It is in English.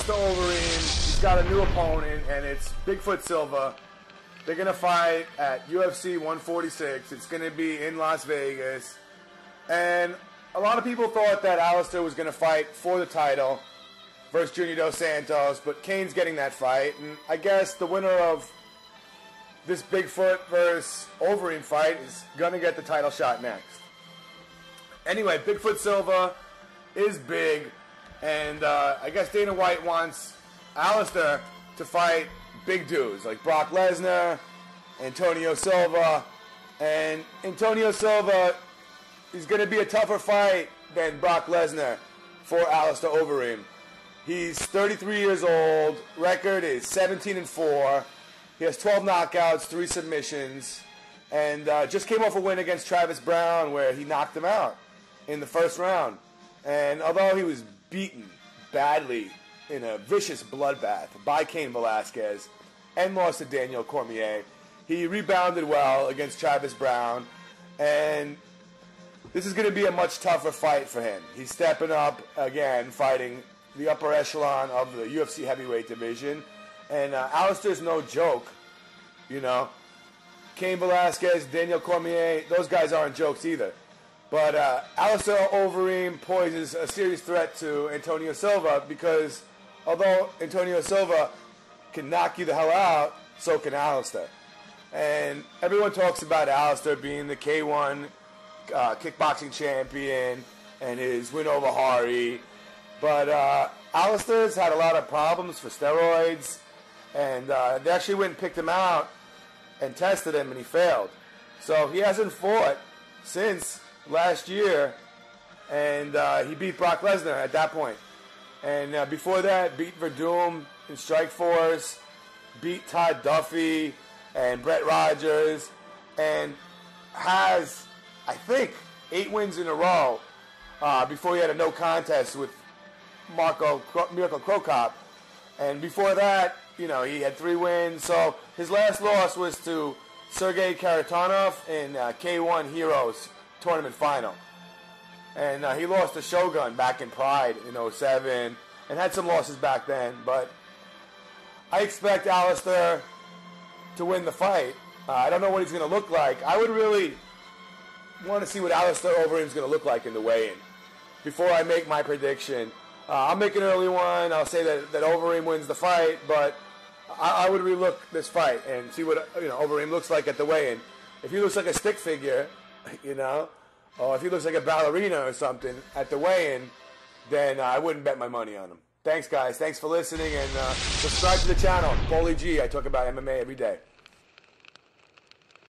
Alistair Overeem, he's got a new opponent, and it's Bigfoot Silva. They're going to fight at UFC 146. It's going to be in Las Vegas. And a lot of people thought that Alistair was going to fight for the title versus Junior Dos Santos, but Cain's getting that fight. And I guess the winner of this Bigfoot versus Overeem fight is going to get the title shot next. Anyway, Bigfoot Silva is big, and I guess Dana White wants Alistair to fight big dudes like Brock Lesnar, Antonio Silva, and Antonio Silva is going to be a tougher fight than Brock Lesnar for Alistair Overeem. He's 33 years old, record is 17-4, he has 12 knockouts, 3 submissions, and just came off a win against Travis Brown where he knocked him out in the first round. And although he was beaten badly in a vicious bloodbath by Cain Velasquez and lost to Daniel Cormier, he rebounded well against Travis Brown, and this is going to be a much tougher fight for him. He's stepping up again, fighting the upper echelon of the UFC heavyweight division, and Alistair's no joke, you know. Cain Velasquez, Daniel Cormier, those guys aren't jokes either. But Alistair Overeem poses a serious threat to Antonio Silva because although Antonio Silva can knock you the hell out, so can Alistair. And everyone talks about Alistair being the K1 kickboxing champion and his win over Hari. But Alistair's had a lot of problems for steroids, and they actually went and picked him out and tested him, and he failed. So he hasn't fought since last year, and he beat Brock Lesnar at that point. And before that, beat Verdum in Strikeforce, beat Todd Duffy and Brett Rogers, and has, I think, 8 wins in a row before he had a no contest with Miracle Cro Cop. And before that, you know, he had 3 wins. So his last loss was to Sergey Karatanov in K1 Heroes tournament final. And he lost to Shogun back in Pride in 2007 and had some losses back then. But I expect Alistair to win the fight. I don't know what he's going to look like. I would really want to see what Alistair Overeem is going to look like in the weigh-in before I make my prediction. I'll make an early one. I'll say that Overeem wins the fight, but I would relook this fight and see what Overeem looks like at the weigh-in. If he looks like a stick figure, you know, or if he looks like a ballerina or something at the weigh-in, then I wouldn't bet my money on him. Thanks, guys. Thanks for listening, and subscribe to the channel. Paulie G. I talk about MMA every day.